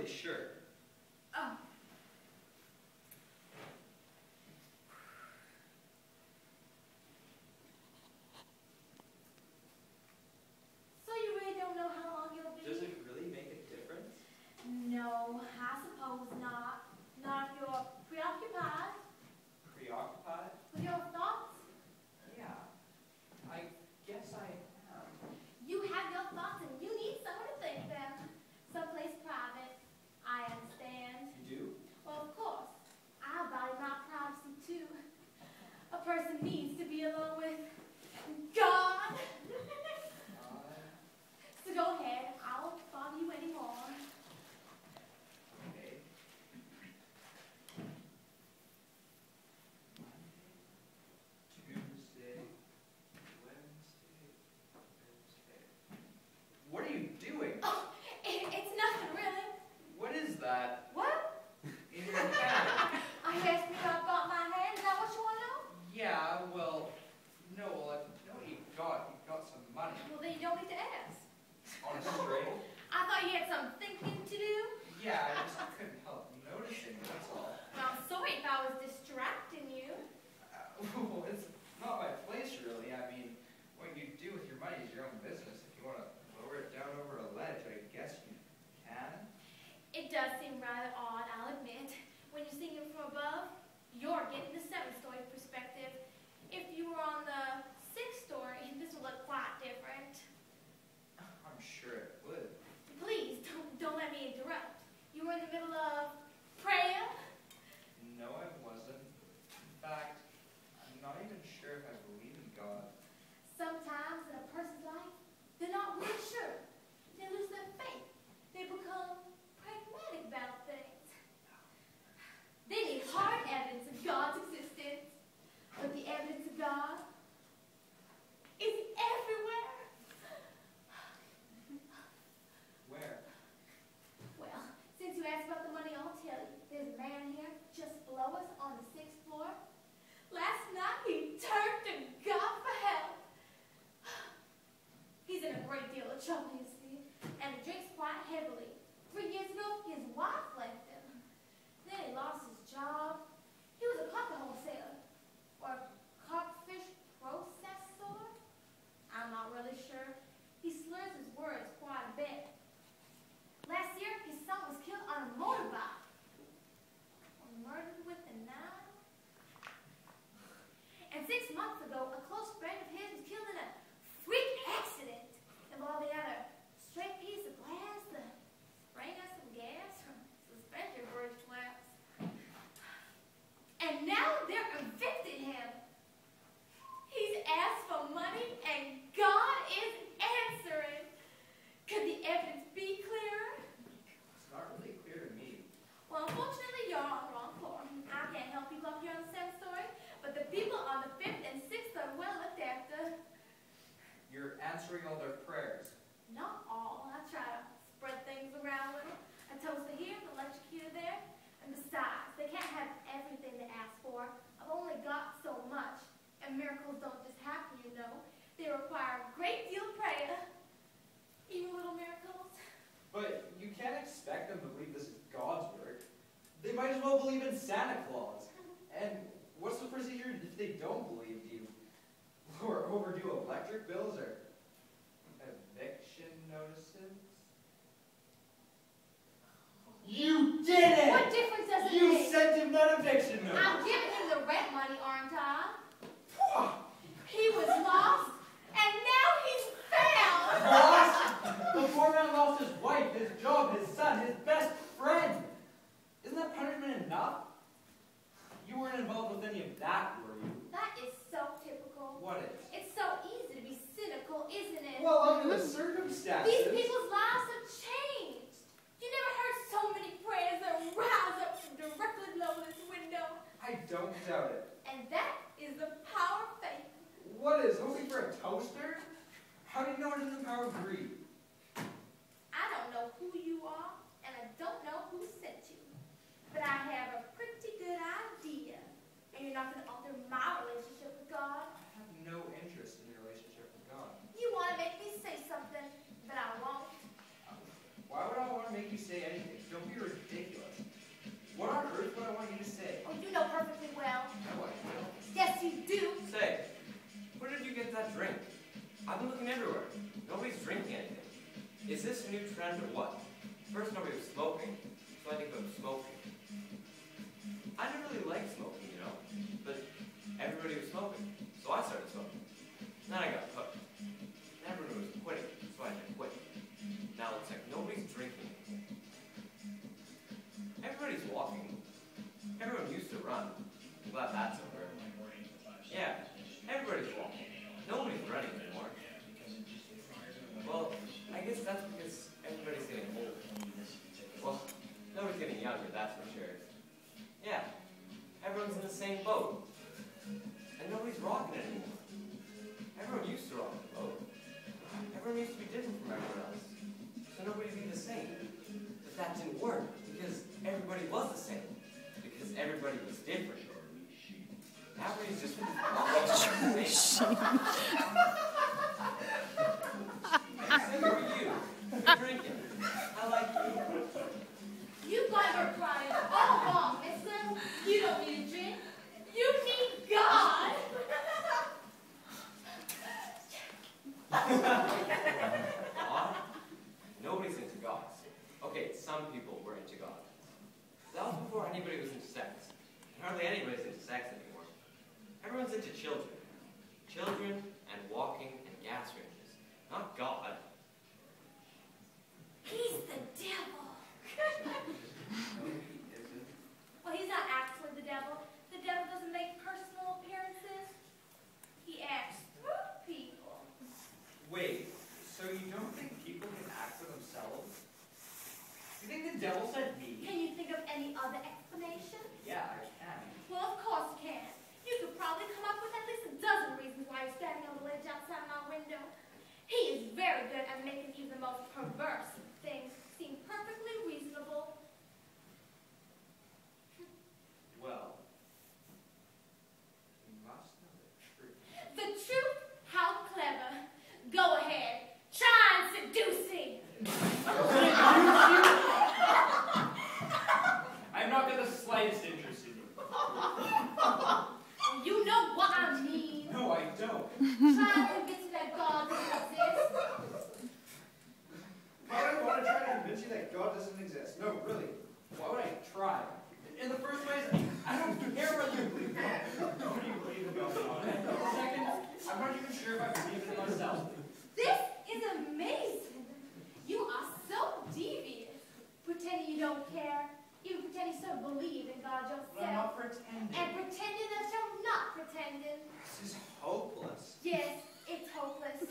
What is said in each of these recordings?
really sure. Oh. So you really don't know how long you'll be? Does it really make a difference? No, I suppose not. Not if you're preoccupied Preoccupied? with your thoughts. Yeah. I guess I am. You have your thoughts and you need someone to think them. Someplace private. I understand. You do? Well, of course. I value my privacy too. A person needs to be alone with God. So go ahead. I won't bother you anymore. Okay. Tuesday, Wednesday, Thursday. What are you doing? Oh, it's nothing really. What is that What? in your hand? I asked you if I've got my hand. Is that what you want to know? Yeah, well, no, I know what you got. You got some money. Well, then you don't need to ask. On a string? I thought you had some thinking to do. Yeah, I just couldn't help noticing, that's all. Well, I'm sorry if I was distracting you. Well, it's not my place, really. I mean, what you do with your money is your own business. If you want to lower it down over a ledge, I guess you can. It does seem rather odd, I'll admit. When you're seeing it from above, you're getting the 7-story perspective. If you were on the 6th story, this would look quite different. I'm sure it would. Please, don't let me interrupt. You were in the middle of prayer? No, I wasn't. In fact, I'm not even sure if I believe in God. Sometimes in a person's life, they're not really sure. They lose their faith. They become pragmatic about things. They need hard evidence of God's existence. But the evidence of God is everywhere. Where? Well, since you asked about the money, I'll tell you. There's a man here just below us on the 6th floor. Last night he turned to God for help. He's in a great deal of trouble, you see, and he drinks quite heavily. 3 years ago, his wife left him. Then he lost his job. He was a copper wholesaler, or codfish processor. I'm not really sure. He slurs his words quite a bit. Last year, his son was killed on a motorbike. Or murdered with a knife. And 6 months ago, a close friend of his was killed in a freak accident involving either a straight piece of glass, the spraying of some gas, or suspension bridge flaps. And now they're evicting him. He's asked for money, and God is answering. Could the evidence be clearer? It's not really clear to me. Well, unfortunately, you're on the wrong floor. I can't help people up here on the 7th story, but the people on the 5th and 6th are well looked after. You're answering all their prayers. Not all. I try to spread things around a little. A toaster here, an electrocutor there. And besides, they can't have everything they ask for. I've only got so much. And miracles don't just happen, you know. They require a great deal of prayer. Even little miracles. But you can't expect them to believe this is God's work. They might as well believe in Santa Claus. And what's the procedure if they don't believe you? Or overdue electric bills or eviction notices? You did it! What difference does it You make? sent him that eviction notice! I'm giving him the rent money, aren't I? He was lost, and now he's found! Lost? The poor man lost his wife, his job, his son, his best friend. Isn't that punishment enough? You weren't involved with any of that, were you? That is so typical. What is? It's so easy to be cynical, isn't it? Well, under the circumstances. These people's lives have changed. You never heard so many prayers that rise up from directly below this window. I don't doubt it. And that is the power of faith. What is? Hoping for a toaster? How do you know it isn't the power of greed? I don't know who you are, and I don't know who sent you. But I have a pretty good idea. And you're not going to alter my relationship with God. I have no interest in your relationship with God. You want to make me say something, but I won't. Why would I want to make you say anything? Don't be new trend or what? First nobody was smoking, so I think of smoking. I didn't really like smoking, you know, but everybody was smoking, so I started smoking. Then I got hooked. Everyone was quitting, so I had to quit. Now it's like nobody's drinking anymore. Everybody's walking. Everyone used to run. I'm glad that's over. Yeah, everybody's walking. Nobody's running anymore. Well, I guess that's because everybody's getting older. Well, nobody's getting younger, that's for sure. Yeah, everyone's in the same boat. And nobody's rocking it anymore. Everyone used to rock the boat. Everyone used to be different from everyone else. So nobody would be the same. But that didn't work, because everybody was the same. Because everybody was different. Now everybody's just all the same. Hey, who are you? You're drinking. I like you. You got your pride all wrong, mister. You don't need a drink. You need God. God? Nobody's into God. Okay, some people were into God. That was before anybody was into sex. And hardly anybody's into sex anymore. Everyone's into children. Children and walking and gas ranges. Not God. He's the devil. Well, he's not actually the devil. The devil doesn't make personal appearances. He acts through people. Wait, so you don't think people can act for themselves? You think the devil said me? Can you think of any other explanation? Yeah, I can. Well, of course you can. You could probably come up with at least a dozen reasons why you're standing on the ledge outside my window. He is very good at making even the most perverse things seem perfectly reasonable. Well, you must know the truth. The truth? How clever. Go ahead. Try and seduce me. I'm not got the slightest interest in you. You know what I mean. No, I don't. Try and convince me that God doesn't exist. Why would I want to try to convince you that God doesn't exist? No, really. Why would I try? In the first place, I don't care whether you believe God. What do you believe about God? Second, I'm not even sure if I believe in myself. This is amazing. You are so devious. Pretending you don't care. Even pretending you don't believe in God yourself. But I'm not pretending. And pretending that you're not pretending. This is hopeless. Yes, it's hopeless.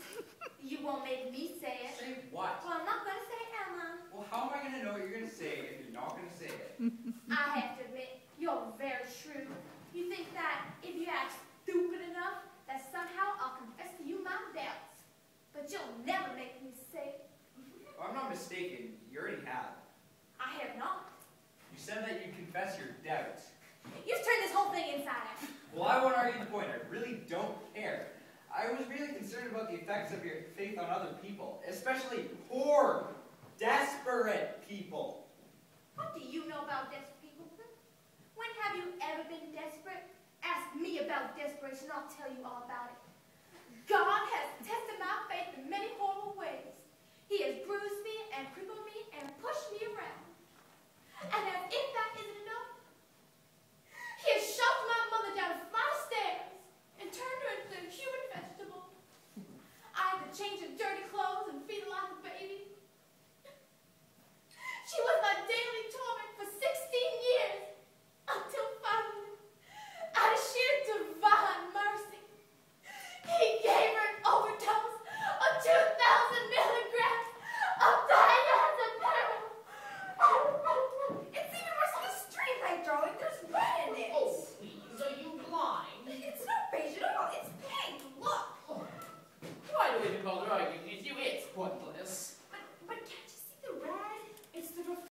You won't make me say it. Say what? Well, I'm not going to say it, am I? Well, how am I going to know what you're going to say if you're not going to say it? I have to admit, you're very shrewd. You think that if you act stupid enough, that somehow I'll confess to you my doubts. But you'll never make me say it. If I'm not mistaken, you already have. I have not. You said that you'd confess your doubts. You've turned this whole thing inside out. Well, I won't argue the point. I really don't care. I was really concerned about the effects of your faith on other people, especially poor, desperate people. What do you know about desperate people? When have you ever been desperate? Ask me about desperation, I'll tell you all about it. God has tested my faith in many horrible ways. He has bruised me and crippled me and